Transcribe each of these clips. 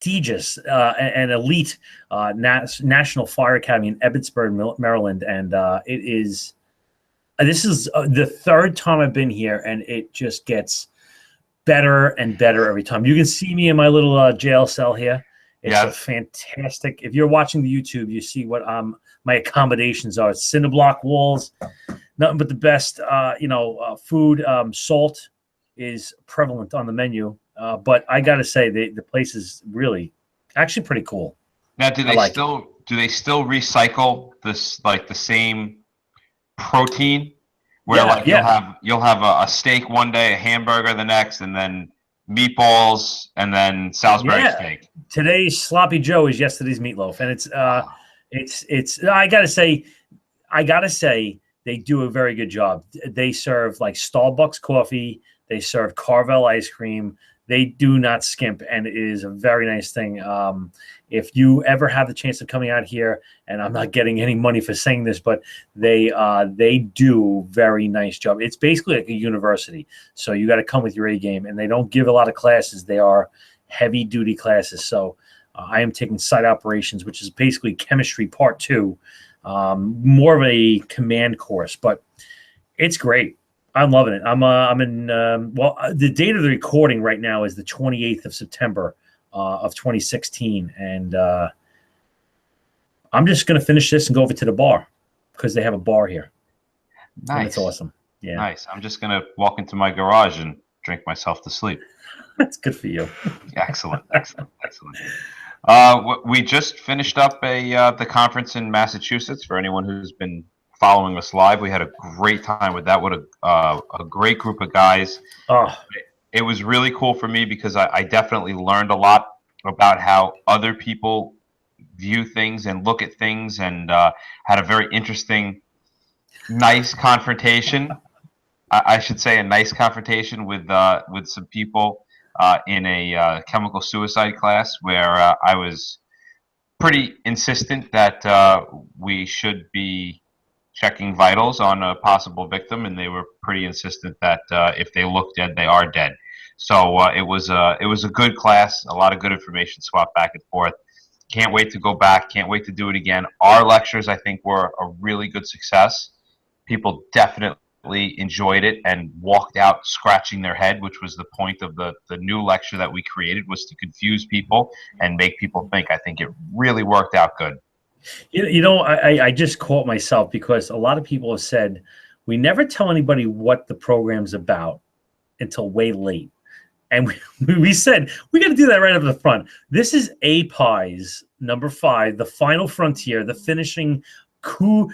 prestigious and elite National Fire Academy in Ebbetsburg, Maryland, and it is. This is the third time I've been here, and it just gets better and better every time. You can see me in my little jail cell here. It's a fantastic. If you're watching the YouTube, you see what my accommodations are. It's cinder block walls, nothing but the best. Food. Salt is prevalent on the menu, but I got to say the place is really actually pretty cool. Now, do they still recycle this, like the same protein, where you'll have a steak one day, a hamburger the next, and then meatballs, and then Salisbury steak. Today's sloppy Joe is yesterday's meatloaf, and it's. I gotta say, they do a very good job. They serve like Starbucks coffee. They serve Carvel ice cream. They do not skimp, and it is a very nice thing. If you ever have the chance of coming out here, and I'm not getting any money for saying this, but they do very nice job. It's basically like a university, so you got to come with your A game, and they don't give a lot of classes. They are heavy duty classes. So I am taking site operations, which is basically chemistry part 2, more of a command course, but it's great. I'm loving it. I'm in. The date of the recording right now is the 28th of September of 2016, and I'm just going to finish this and go over to the bar because they have a bar here. Nice. And it's awesome. Yeah. Nice. I'm just going to walk into my garage and drink myself to sleep. That's good for you. Excellent. We just finished up the conference in Massachusetts. For anyone who's been following us live, we had a great time with that. What a great group of guys. It was really cool for me because I definitely learned a lot about how other people view things and look at things, and had a very interesting, nice confrontation. I should say a nice confrontation with some people in a chemical suicide class where I was pretty insistent that we should be checking vitals on a possible victim, and they were pretty insistent that if they look dead, they are dead. So it was a good class, a lot of good information swapped back and forth. Can't wait to go back. Can't wait to do it again. Our lectures, I think, were a really good success. People definitely enjoyed it and walked out scratching their head, which was the point of the new lecture that we created, was to confuse people and make people think. I think it really worked out good. I just caught myself because a lot of people have said we never tell anybody what the program's about until way late. And we said we got to do that right up the front. This is APIE's number 5, the final frontier, the finishing the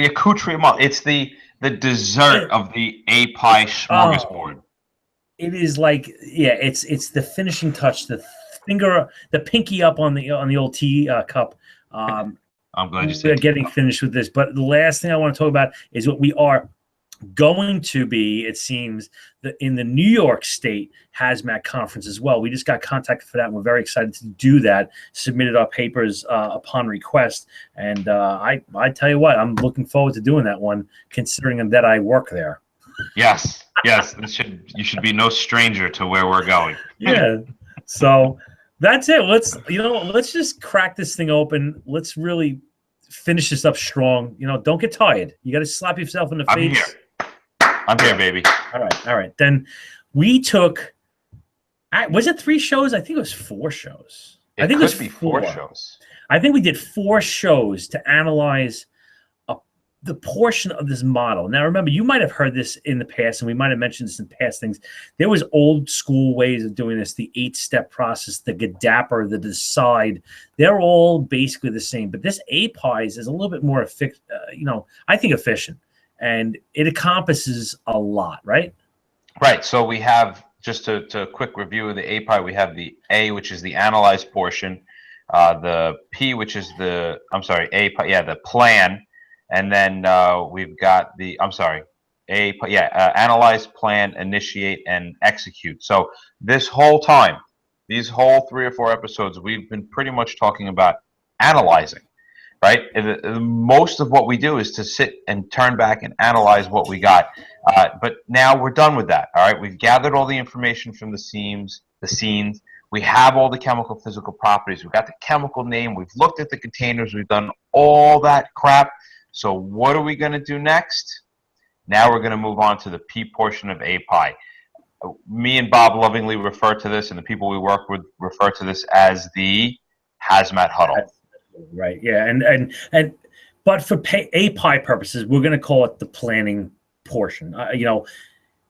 accoutrement. It's the dessert of the APIE smorgasbord. It is like, it's the finishing touch, the pinky up on the old tea cup. I'm glad you said we're getting finished with this. But the last thing I want to talk about is what we are going to be, it seems, in the New York State Haz Mat conference as well. We just got contacted for that, and we're very excited to do that. Submitted our papers upon request, and I tell you what, I'm looking forward to doing that one, considering that I work there. Yes, you should be no stranger to where we're going. Yeah, so that's it. Let's just crack this thing open. Let's really finish this up strong. Don't get tired. You got to slap yourself in the face. I'm here, baby. All right. Then we took. Was it 3 shows? I think it was 4 shows. I think it was 4 shows. I think we did 4 shows to analyze the portion of this model. Now, remember, you might have heard this in the past, and we might have mentioned this in past things. There was old school ways of doing this, the 8-step process, the GADAPR, the DECIDE. They're all basically the same. But this APIES is a little bit more, I think efficient. And it encompasses a lot, right? Right. So we have, just to quick review of the APIE, we have the A, which is the analyze portion, the P, which is the plan. And then we've got analyze, plan, initiate, and execute. So this whole time, these whole 3 or 4 episodes, we've been pretty much talking about analyzing, right? Most of what we do is to sit and turn back and analyze what we got. But now we're done with that, all right? We've gathered all the information from the scenes. We have all the chemical physical properties. We've got the chemical name. We've looked at the containers. We've done all that crap. So what are we going to do next? Now we're going to move on to the P portion of APIE. Me and Bob lovingly refer to this, and the people we work with refer to this as the Haz Mat huddle. Right. Yeah. But for APIE purposes, we're going to call it the planning portion.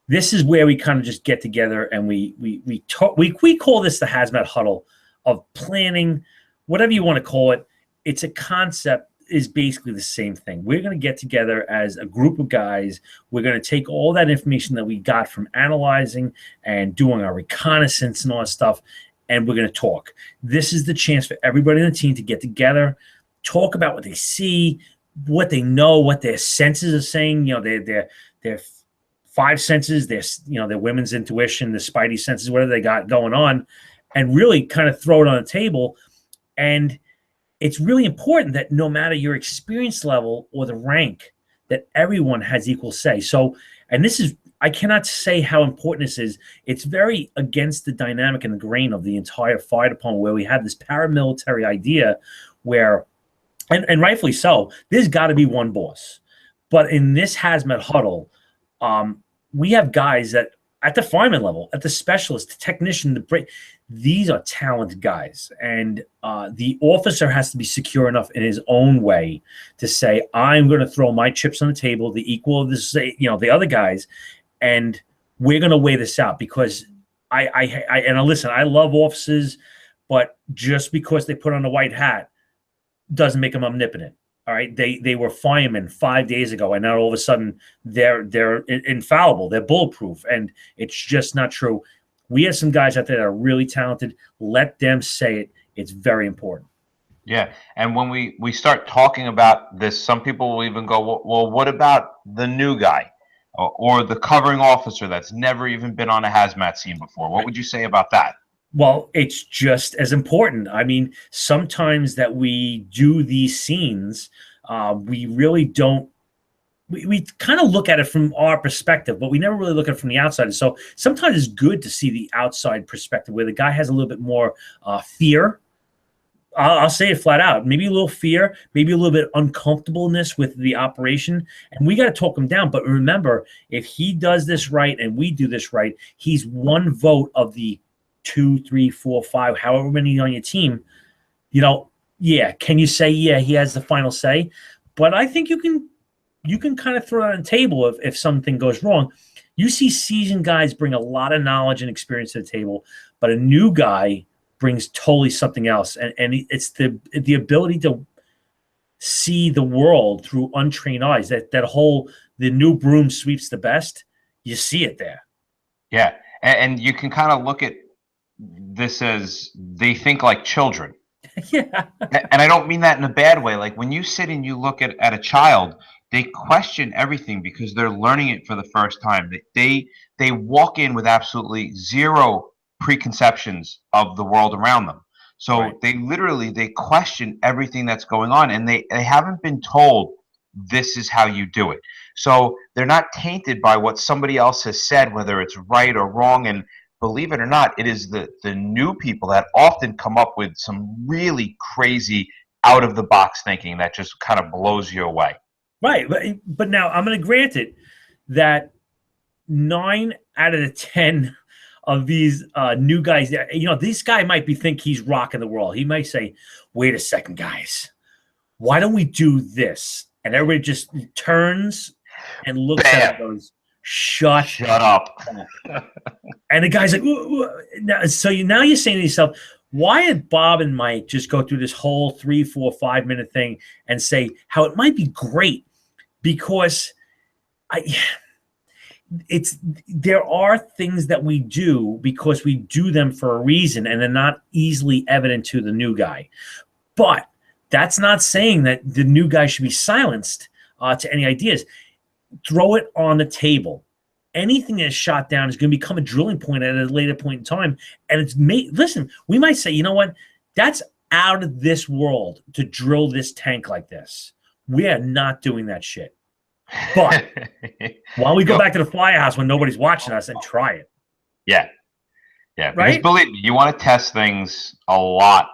This is where we kind of just get together and we talk. We call this the Haz Mat huddle of planning, whatever you want to call it. It's a concept. Is basically the same thing. We're going to get together as a group of guys. We're going to take all that information that we got from analyzing and doing our reconnaissance and all that stuff, and we're going to talk. This is the chance for everybody on the team to get together, talk about what they see, what they know, what their senses are saying. Their five senses, their women's intuition, the spidey senses, whatever they got going on, and really kind of throw it on the table. And it's really important that no matter your experience level or the rank, that everyone has equal say. So, and this is, I cannot say how important this is. It's very against the dynamic and the grain of the entire fire department, where we have this paramilitary idea where, and rightfully so, there's got to be one boss. But in this Haz Mat huddle, we have guys that at the fireman level, at the specialist, the technician, these are talented guys. And the officer has to be secure enough in his own way to say, I'm going to throw my chips on the table, the equal of this, the other guys, and we're going to weigh this out. Because listen, I love officers, but just because they put on a white hat doesn't make them omnipotent. All right, they were firemen 5 days ago, and now all of a sudden they're infallible, they're bulletproof, and it's just not true. We have some guys out there that are really talented. Let them say it. It's very important. Yeah, and when we start talking about this, some people will even go, well, what about the new guy or the covering officer that's never even been on a hazmat scene before? What would you say about that? Well, it's just as important. I mean, sometimes that we do these scenes, we really don't. We kind of look at it from our perspective, but we never really look at it from the outside. So sometimes it's good to see the outside perspective where the guy has a little bit more fear. I'll say it flat out. Maybe a little fear, maybe a little bit uncomfortableness with the operation. And we got to talk him down. But remember, if he does this right and we do this right, he's one vote of the 2, 3, 4, 5, however many on your team. Yeah, can you say, yeah, he has the final say? But I think you can kind of throw it on the table if something goes wrong. You see seasoned guys bring a lot of knowledge and experience to the table, but a new guy brings totally something else. And it's the ability to see the world through untrained eyes. That whole, the new broom sweeps the best. You see it there. Yeah, and you can kind of look at this as they think like children. Yeah. And I don't mean that in a bad way. Like when you sit and you look at a child, they question everything because they're learning it for the first time. They walk in with absolutely zero preconceptions of the world around them. So right. they question everything that's going on, and they haven't been told this is how you do it. So they're not tainted by what somebody else has said, whether it's right or wrong. And believe it or not, it is the new people that often come up with some really crazy out of the box thinking that just kind of blows you away. Right. But now I'm going to grant it that 9 out of the 10 of these new guys, this guy might think he's rocking the world. He might say, wait a second, guys, why don't we do this? And everybody just turns and looks at it and goes, Shut up. And the guy's like, ooh. Now you're saying to yourself, why did Bob and Mike just go through this whole 3, 4, 5 minute thing and say how it might be great? Because there are things that we do because we do them for a reason, and they're not easily evident to the new guy. But that's not saying that the new guy should be silenced to any ideas. Throw it on the table. Anything that's shot down is going to become a drilling point at a later point in time. And listen, we might say, you know what? That's out of this world to drill this tank like this. We are not doing that shit. But why don't we go back to the firehouse when nobody's watching us and try it? Yeah. Yeah, because right? believe me, you want to test things a lot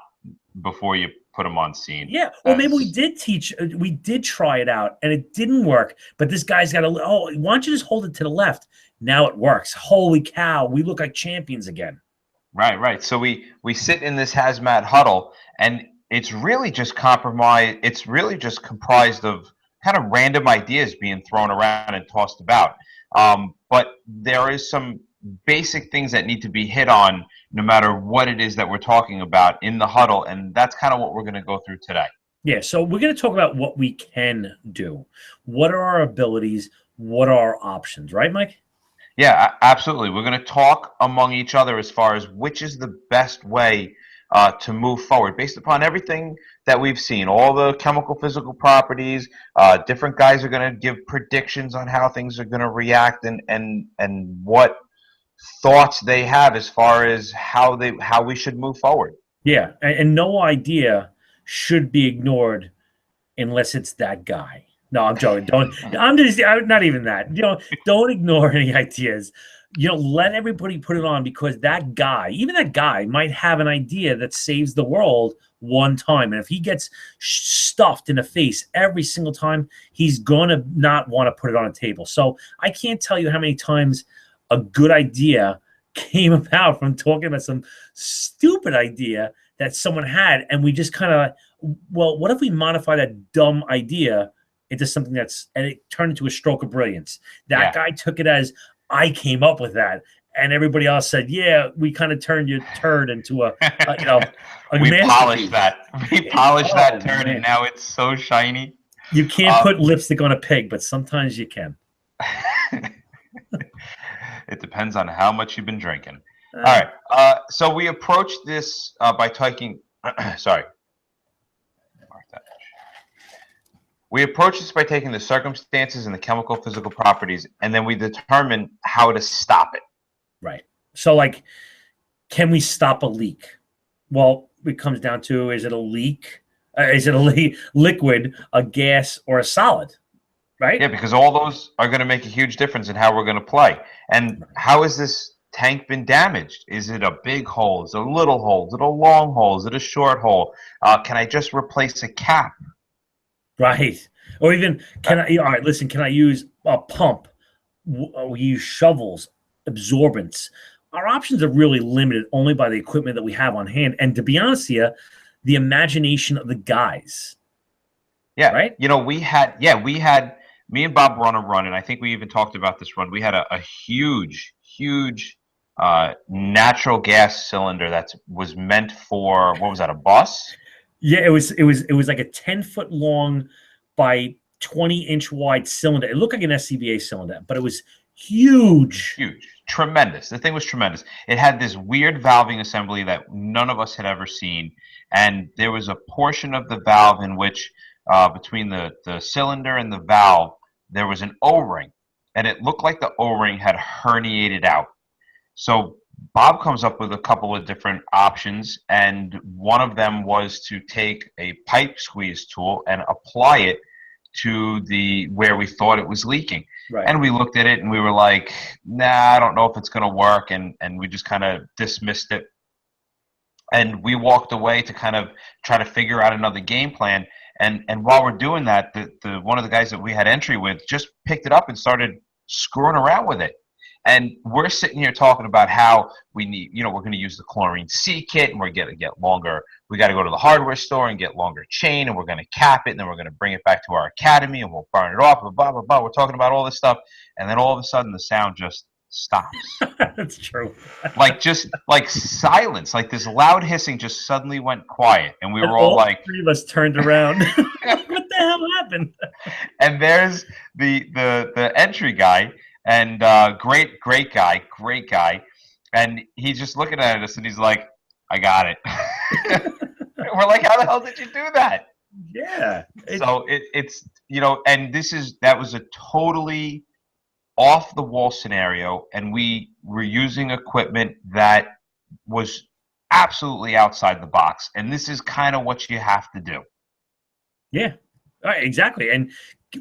before you put them on scene. Yeah, or maybe we did try it out and it didn't work, but this guy's got why don't you just hold it to the left? Now it works. Holy cow, we look like champions again. Right. So we sit in this hazmat huddle, and it's really just compromise. It's really just comprised of kind of random ideas being thrown around and tossed about. But there is some basic things that need to be hit on, no matter what it is that we're talking about in the huddle, and that's kind of what we're going to go through today. Yeah, so we're going to talk about what we can do. What are our abilities? What are our options? Right, Mike? Yeah, absolutely. We're going to talk among each other as far as which is the best way to move forward based upon everything that we've seen, all the chemical physical properties. Different guys are going to give predictions on how things are going to react and what thoughts they have as far as how we should move forward. Yeah, and no idea should be ignored unless it's that guy. No, I'm joking. I'm not even that. Don't ignore any ideas. Let everybody put it on because even that guy might have an idea that saves the world one time. And if he gets stuffed in the face every single time, he's going to not want to put it on a table. So I can't tell you how many times a good idea came about from talking about some stupid idea that someone had. And we just kind of, well, what if we modify that dumb idea into something and it turned into a stroke of brilliance? That guy took it as, I came up with that. And everybody else said, yeah, we kind of turned your turd into a we polished that. We polished that turd, man. And now it's so shiny. You can't put lipstick on a pig, but sometimes you can. It depends on how much you've been drinking. All right. So we approach this by taking, sorry. We approach this by taking the circumstances and the chemical physical properties, and then we determine how to stop it. Right. So, like, can we stop a leak? Well, it comes down to, is it a leak? Is it a liquid, a gas, or a solid? Right? Yeah, because all those are going to make a huge difference in how we're going to play. And how has this tank been damaged? Is it a big hole? Is it a little hole? Is it a long hole? Is it a short hole? Can I just replace a cap? Right. Or even, can I use a pump? We use shovels, absorbents. Our options are really limited only by the equipment that we have on hand. And to be honest with you, the imagination of the guys. Yeah. Right? We had, me and Bob were on a run, and I think we even talked about this run. We had a huge natural gas cylinder that was meant for, what was that, a bus? Yeah, it was like a 10-foot long by 20-inch wide cylinder. It looked like an SCBA cylinder, but it was huge. Tremendous. The thing was tremendous. It had this weird valving assembly that none of us had ever seen, and there was a portion of the valve in which between the cylinder and the valve there was an O-ring, and it looked like the O-ring had herniated out. So Bob comes up with a couple of different options, and one of them was to take a pipe squeeze tool and apply it to where we thought it was leaking. Right. And we looked at it and we were like, nah, I don't know if it's going to work, and we just kind of dismissed it. And we walked away to kind of try to figure out another game plan. And while we're doing that, the one of the guys that we had entry with just picked it up and started screwing around with it. And we're sitting here talking about how we need, we're going to use the chlorine C kit, and we're going to get longer. We got to go to the hardware store and get longer chain, and we're going to cap it, and then we're going to bring it back to our academy, and we'll burn it off, and blah, blah, blah. We're talking about all this stuff. And then all of a sudden, the sound just stops. That's true. Just like silence, like this loud hissing just suddenly went quiet. And we were all like, three of us turned around. What the hell happened? And there's the entry guy. And great guy, and he's just looking at us, and he's like, "I got it." We're like, "How the hell did you do that?" Yeah. So it's and that was a totally off the wall scenario, and we were using equipment that was absolutely outside the box, and this is kind of what you have to do. Yeah, exactly, and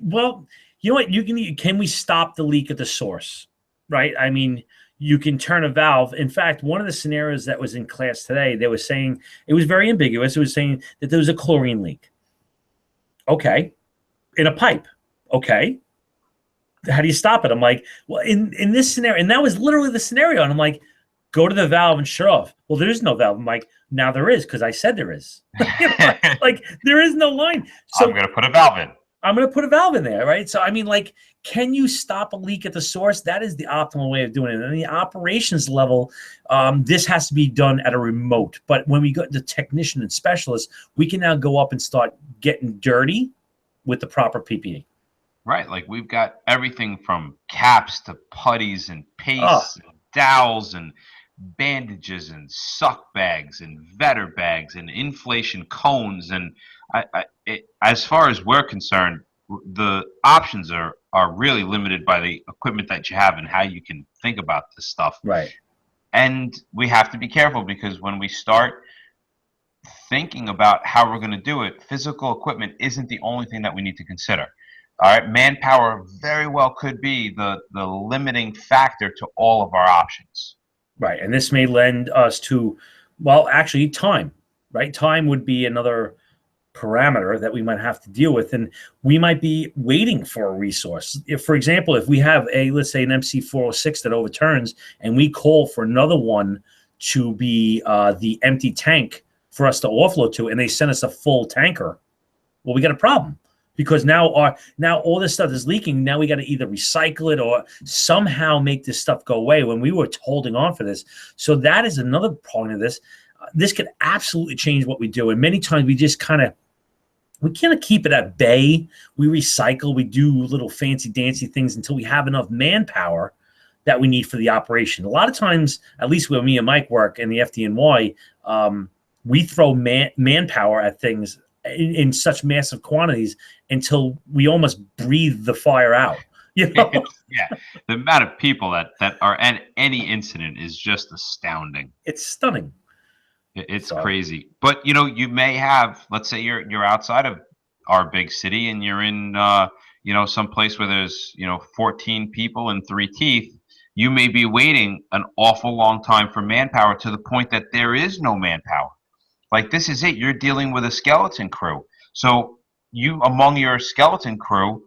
well. You know what? Can we stop the leak at the source, right? I mean, you can turn a valve. In fact, one of the scenarios that was in class today, they were saying it was very ambiguous. It was saying that there was a chlorine leak. Okay, in a pipe. Okay, how do you stop it? I'm like, well, in this scenario, and that was literally the scenario. And I'm like, go to the valve and shut off. Well, there is no valve. I'm like, now there is, because I said there is. Like, there is no line. So I'm going to put a valve in. I'm going to put a valve in there, right? So, I mean, like, can you stop a leak at the source? That is the optimal way of doing it. And the operations level, this has to be done at a remote. But when we go to technician and specialist, we can now go up and start getting dirty with the proper PPE. Right. Like, we've got everything from caps to putties and pastes and dowels and bandages and suck bags and vetter bags and inflation cones. And as far as we're concerned, the options are really limited by the equipment that you have and how you can think about this stuff. Right. And we have to be careful, because when we start thinking about how we're going to do it, physical equipment isn't the only thing that we need to consider. All right, manpower very well could be the limiting factor to all of our options. Right, and this may lend us to, well, actually, time. Right, time would be another parameter that we might have to deal with, and we might be waiting for a resource. If, for example, if we have let's say an MC406 that overturns, and we call for another one to be the empty tank for us to offload to, and they send us a full tanker, well, we got a problem. Because now all this stuff is leaking. Now we got to either recycle it or somehow make this stuff go away when we were holding on for this. So that is another point of this. This could absolutely change what we do. And many times we just kind of keep it at bay. We recycle. We do little fancy dancy things until we have enough manpower that we need for the operation. A lot of times, at least where me and Mike work in the FDNY, we throw manpower at things in such massive quantities until we almost breathe the fire out. You know? Yeah, the amount of people that are at any incident is just astounding. It's stunning. It's crazy. But you may have, let's say you're outside of our big city and you're in some place where there's 14 people and 3 teeth. You may be waiting an awful long time for manpower, to the point that there is no manpower. Like, this is it. You're dealing with a skeleton crew. So you, among your skeleton crew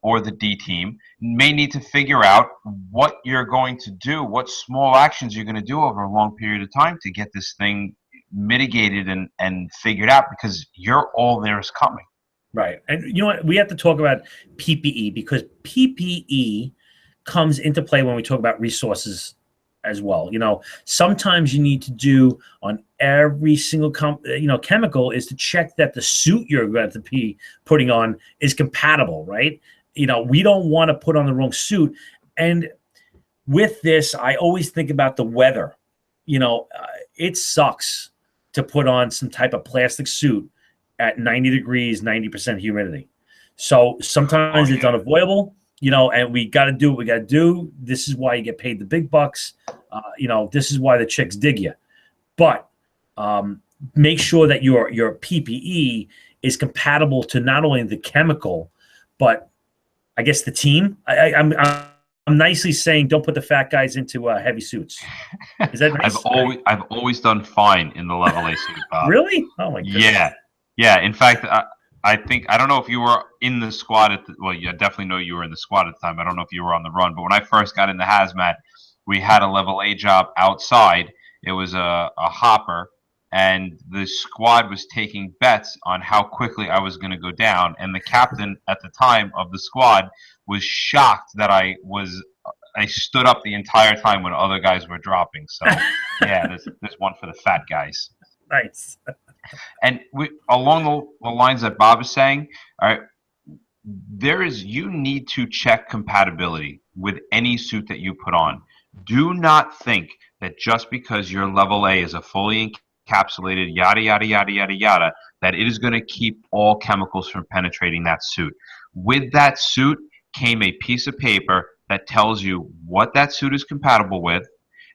or the D team, may need to figure out what you're going to do, what small actions you're going to do over a long period of time to get this thing mitigated and figured out, because you're all there is coming. Right. And you know what? We have to talk about PPE, because PPE comes into play when we talk about resources as well. Sometimes you need to do on every single chemical is to check that the suit you're going to be putting on is compatible, right? We don't want to put on the wrong suit. And with this, I always think about the weather. It sucks to put on some type of plastic suit at 90 degrees, 90% humidity. So sometimes it's unavoidable. And we got to do what we got to do. This is why you get paid the big bucks. This is why the chicks dig you. But make sure that your PPE is compatible to not only the chemical, but I guess the team. I'm nicely saying don't put the fat guys into heavy suits. Is that nice? I've always done fine in the level A suit, Bob. Really? Oh my goodness. Yeah. In fact, I don't know if you were in the squad you definitely know you were in the squad at the time. I don't know if you were on the run, but when I first got into hazmat, we had a level A job outside. It was a hopper, and the squad was taking bets on how quickly I was going to go down. And the captain at the time of the squad was shocked that I stood up the entire time when other guys were dropping. So yeah, there's one for the fat guys. Nice. And along the lines that Bob is saying, all right, you need to check compatibility with any suit that you put on. Do not think that just because your level A is a fully encapsulated yada, yada, yada, yada, yada, that it is going to keep all chemicals from penetrating that suit. With that suit came a piece of paper that tells you what that suit is compatible with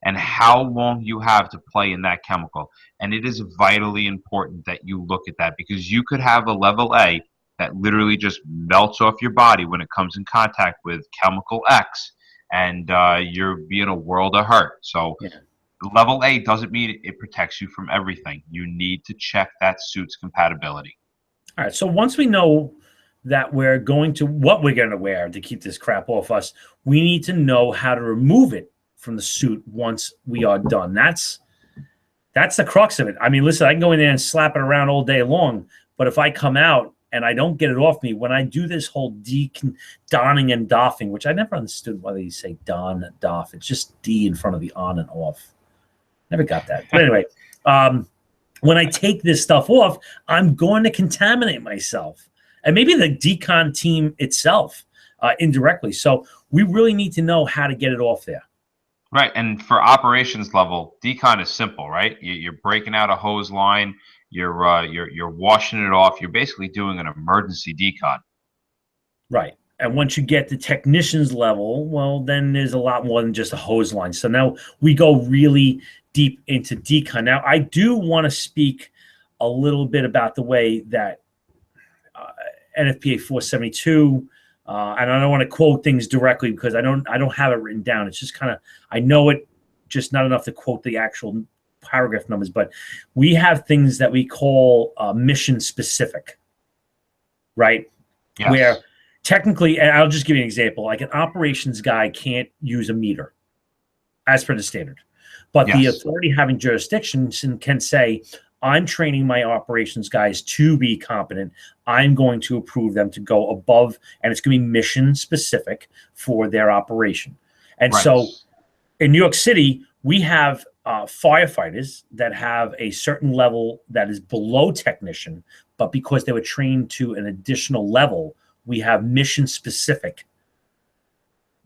and how long you have to play in that chemical. And it is vitally important that you look at that, because you could have a level A that literally just melts off your body when it comes in contact with chemical X, and you're being a world of hurt. So level A doesn't mean it protects you from everything. You need to check that suit's compatibility. All right. So once we know that we're going to what we're going to wear to keep this crap off us, we need to know how to remove it from the suit once we are done. That's the crux of it. I mean, listen, I can go in there and slap it around all day long, but if I come out and I don't get it off me, when I do this whole donning and doffing, which I never understood why they say don, doff. It's just D in front of the on and off. Never got that. But anyway, when I take this stuff off, I'm going to contaminate myself. And maybe the decon team itself indirectly. So we really need to know how to get it off there. Right. And for operations level, decon is simple, right? You're breaking out a hose line. You're washing it off. You're basically doing an emergency decon. Right. And once you get to technician's level, well, then there's a lot more than just a hose line. So now we go really deep into decon. Now, I do want to speak a little bit about the way that NFPA 472, and I don't want to quote things directly because I don't have it written down. It's just kind of, I know it, just not enough to quote the actual paragraph numbers, but we have things that we call mission specific, right? Yes. Where technically, and I'll just give you an example, like an operations guy can't use a meter as per the standard, but the authority having jurisdiction can say, I'm training my operations guys to be competent. I'm going to approve them to go above, and it's going to be mission specific for their operation. And so in New York City, we have firefighters that have a certain level that is below technician, but because they were trained to an additional level, we have mission specific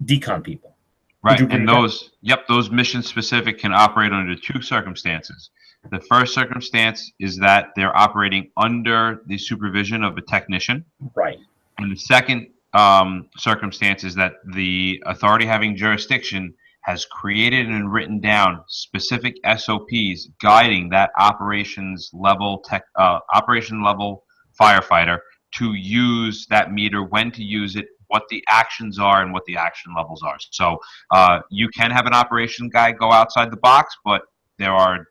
decon people. Right. And those mission specific can operate under two circumstances. The first circumstance is that they're operating under the supervision of a technician. Right. And the second circumstance is that the authority having jurisdiction has created and written down specific SOPs guiding that operation level firefighter to use that meter, when to use it, what the actions are, and what the action levels are. So you can have an operation guy go outside the box, but there are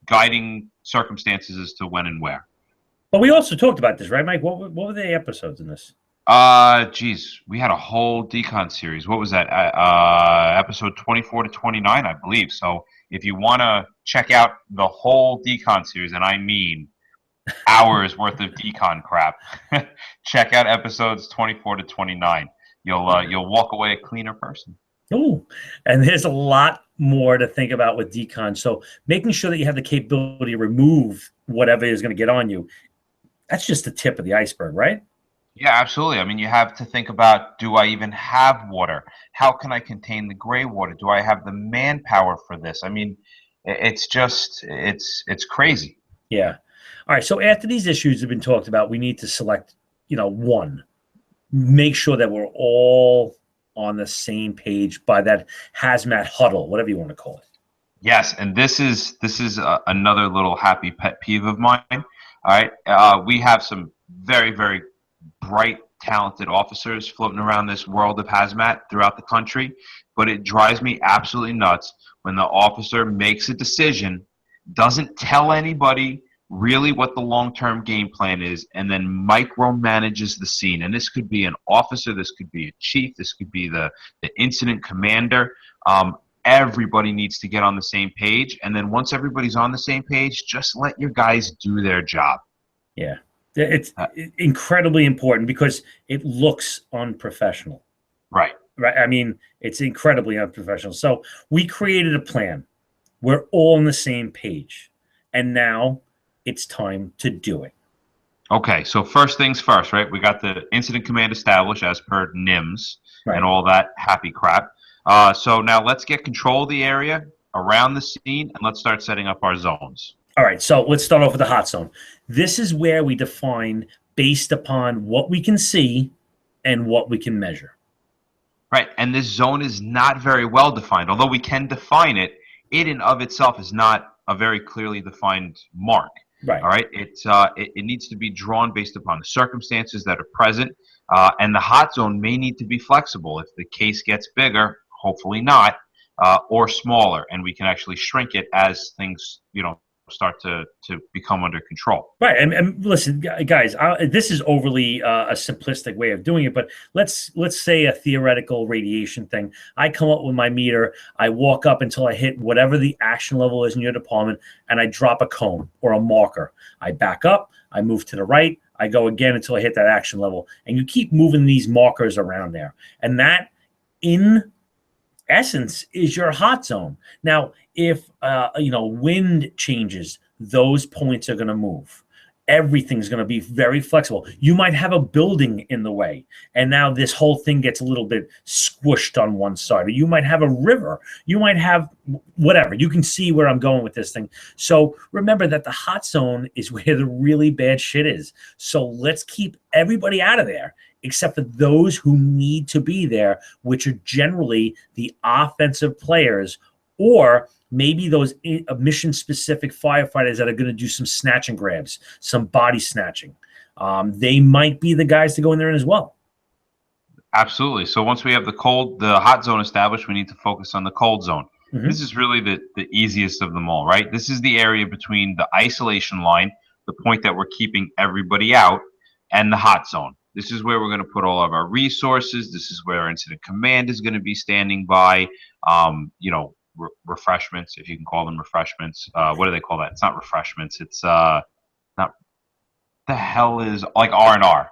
guiding circumstances as to when and where. But we also talked about this, right, Mike? What were the episodes in this? Geez, we had a whole decon series. What was that? Episode 24 to 29, I believe. So if you want to check out the whole decon series, and I mean hours worth of decon crap, check out episodes 24 to 29. You'll walk away a cleaner person. Oh, and there's a lot more to think about with decon. So making sure that you have the capability to remove whatever is going to get on you, that's just the tip of the iceberg, right? Yeah, absolutely. I mean, you have to think about, do I even have water? How can I contain the gray water? Do I have the manpower for this? I mean, it's crazy. Yeah. All right. So after these issues have been talked about, we need to select, one. Make sure that we're all on the same page by that hazmat huddle, whatever you want to call it. Yes, and this is another little happy pet peeve of mine. All right, we have some very, very bright, talented officers floating around this world of hazmat throughout the country, but it drives me absolutely nuts when the officer makes a decision, doesn't tell anybody really what the long-term game plan is, and then micromanages the scene. And this could be an officer, this could be a chief, this could be the incident commander. Everybody needs to get on the same page, and then once everybody's on the same page, just let your guys do their job. Yeah, it's incredibly important because it looks unprofessional. Right. I mean, it's incredibly unprofessional. So we created a plan. We're all on the same page, and now it's time to do it. Okay, so first things first, right? We got the incident command established as per NIMS and all that happy crap. So now let's get control of the area around the scene, and let's start setting up our zones. All right, so let's start off with the hot zone. This is where we define based upon what we can see and what we can measure. Right, and this zone is not very well defined. Although we can define it, it in of itself is not a very clearly defined mark. Right. All right. It needs to be drawn based upon the circumstances that are present, and the hot zone may need to be flexible. If the case gets bigger, hopefully not, or smaller, and we can actually shrink it as things, start to become under control. Right. And listen, guys, this is overly a simplistic way of doing it, but let's say a theoretical radiation thing. I come up with my meter, I walk up until I hit whatever the action level is in your department, and I drop a cone or a marker. I back up, I move to the right, I go again until I hit that action level. And you keep moving these markers around there. And that, in essence, is your hot zone. Now, if wind changes, those points are going to move. Everything's going to be very flexible. You might have a building in the way, and now this whole thing gets a little bit squished on one side. Or you might have a river. You might have whatever. You can see where I'm going with this thing. So remember that the hot zone is where the really bad shit is. So let's keep everybody out of there, except for those who need to be there, which are generally the offensive players, or maybe those mission-specific firefighters that are going to do some snatch and grabs, some body snatching. They might be the guys to go in there as well. Absolutely. So once we have the hot zone established, we need to focus on the cold zone. Mm-hmm. This is really the easiest of them all, right? This is the area between the isolation line, the point that we're keeping everybody out, and the hot zone. This is where we're going to put all of our resources. This is where our incident command is going to be standing by. Refreshments, if you can call them refreshments. What do they call that? It's not refreshments. It's not. The hell is like R&R?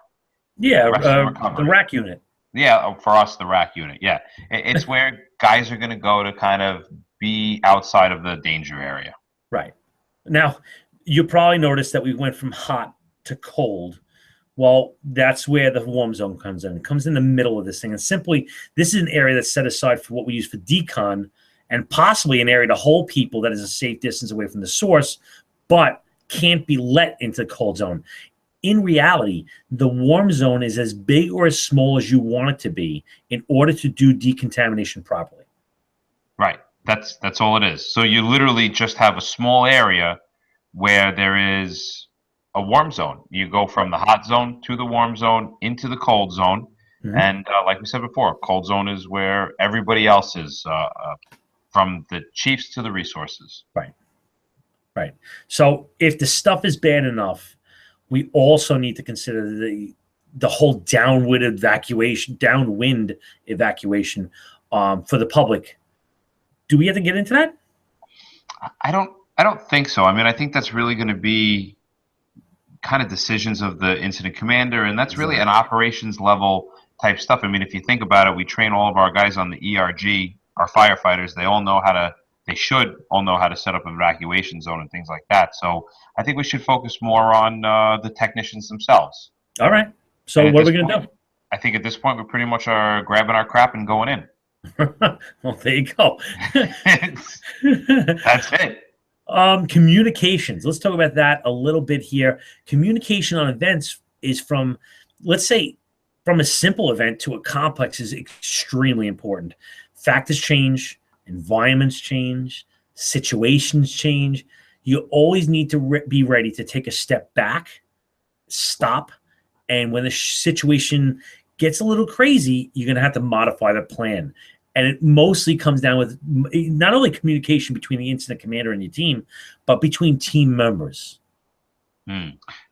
Yeah, the rack unit. Yeah, for us, the rack unit. Yeah, it's where guys are going to go to kind of be outside of the danger area. Right. Now, you probably noticed that we went from hot to cold. Well, that's where the warm zone comes in. It comes in the middle of this thing. And simply, this is an area that's set aside for what we use for decon, and possibly an area to hold people that is a safe distance away from the source, but can't be let into the cold zone. In reality, the warm zone is as big or as small as you want it to be in order to do decontamination properly. Right. That's all it is. So you literally just have a small area where there is a warm zone. You go from the hot zone to the warm zone into the cold zone. Mm-hmm. And like we said before, cold zone is where everybody else is, from the chiefs to the resources. Right. Right. So if the stuff is bad enough, we also need to consider the whole downwind evacuation for the public. Do we have to get into that? I don't think so. I mean, I think that's really going to be kind of decisions of the incident commander, and that's really an operations level type stuff. I mean, if you think about it, we train all of our guys on the ERG, our firefighters. They should all know how to set up an evacuation zone and things like that. So I think we should focus more on the technicians themselves. All right. So what are we going to do? I think at this point we pretty much are grabbing our crap and going in. Well, there you go. That's it. Communications. Let's talk about that a little bit here. Communication on events is from a simple event to a complex is extremely important. Factors change, environments change, situations change. You always need to be ready to take a step back, stop, and when the situation gets a little crazy, you're going to have to modify the plan. And it mostly comes down with not only communication between the incident commander and your team, but between team members.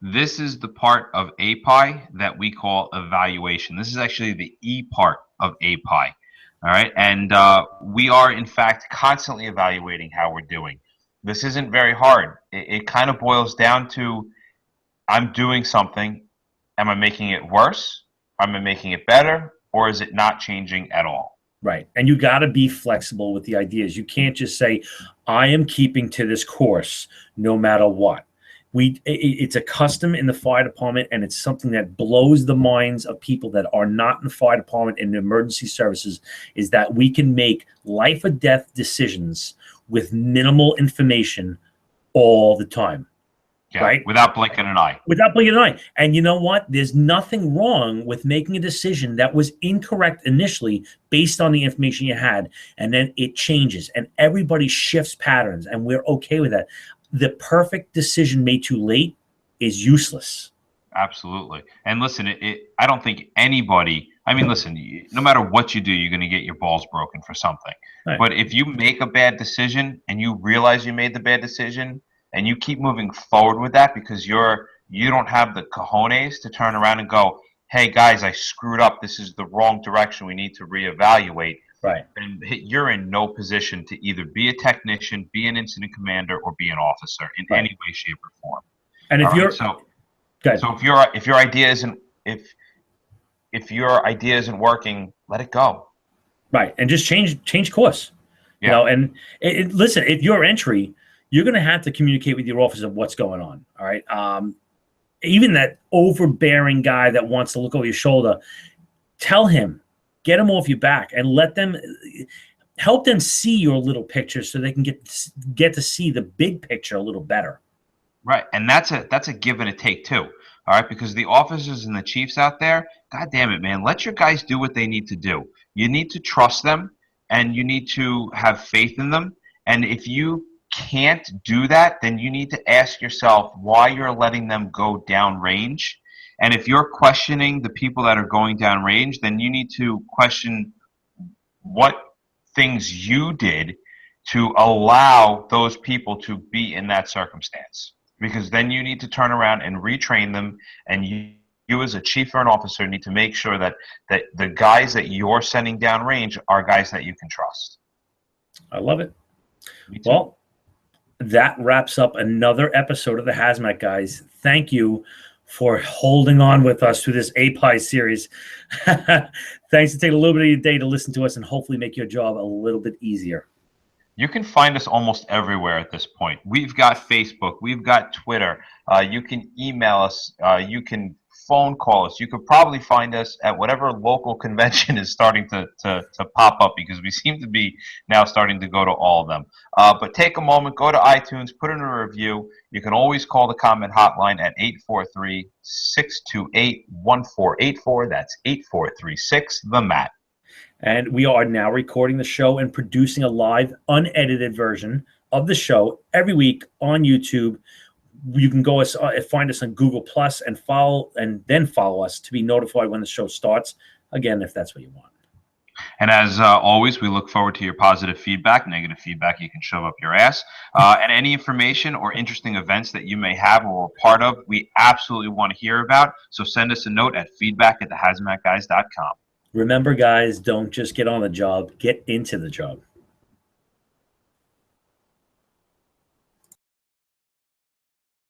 This is the part of APIE that we call evaluation. This is actually the E part of APIE. All right. And we are, in fact, constantly evaluating how we're doing. This isn't very hard. It kind of boils down to, I'm doing something. Am I making it worse? Am I making it better? Or is it not changing at all? Right. And you got to be flexible with the ideas. You can't just say, I am keeping to this course no matter what. It's a custom in the fire department, and it's something that blows the minds of people that are not in the fire department and emergency services, is that we can make life or death decisions with minimal information all the time. Yeah, right? Without blinking an eye. Without blinking an eye. And you know what? There's nothing wrong with making a decision that was incorrect initially based on the information you had, and then it changes, and everybody shifts patterns, and we're okay with that. The perfect decision made too late is useless. Absolutely. And listen, I don't think anybody I mean, listen, no matter what you do, you're going to get your balls broken for something. Right. But if you make a bad decision and you realize you made the bad decision and you keep moving forward with that because you don't have the cojones to turn around and go, hey, guys, I screwed up. This is the wrong direction. We need to reevaluate. Right. And you're in no position to either be a technician, be an incident commander, or be an officer in any way, shape, or form. And if you're so if your idea isn't if your idea isn't working, let it go. Right, and just change course. Yeah. You know, and listen, if you're entry, you're going to have to communicate with your officer of what's going on. All right. Even that overbearing guy that wants to look over your shoulder, tell him, get him off your back, and help them see your little picture so they can get to see the big picture a little better. Right, and that's a give and a take too. All right, because the officers and the chiefs out there, God damn it, man, let your guys do what they need to do. You need to trust them, and you need to have faith in them. And if you can't do that, then you need to ask yourself why you're letting them go downrange. And if you're questioning the people that are going downrange, then you need to question what things you did to allow those people to be in that circumstance. Because then you need to turn around and retrain them, and you as a chief or an officer need to make sure that the guys that you're sending downrange are guys that you can trust. I love it. Well, that wraps up another episode of the Haz Mat Guys. Thank you for holding on with us through this APIE series. Thanks for taking a little bit of your day to listen to us and hopefully make your job a little bit easier. You can find us almost everywhere at this point. We've got Facebook. We've got Twitter. You can email us. You can phone call us. You could probably find us at whatever local convention is starting to pop up, because we seem to be now starting to go to all of them. But take a moment, go to iTunes, put in a review. You can always call the comment hotline at 843-628-1484. That's 8436-THE-MAT. And we are now recording the show and producing a live, unedited version of the show every week on YouTube. You can go find us on Google Plus and then follow us to be notified when the show starts. Again, if that's what you want. And as always, we look forward to your positive feedback. Negative feedback, you can shove up your ass. And any information or interesting events that you may have or are part of, we absolutely want to hear about. So send us a note at feedback@thehazmatguys.com. Remember, guys, don't just get on the job, get into the job.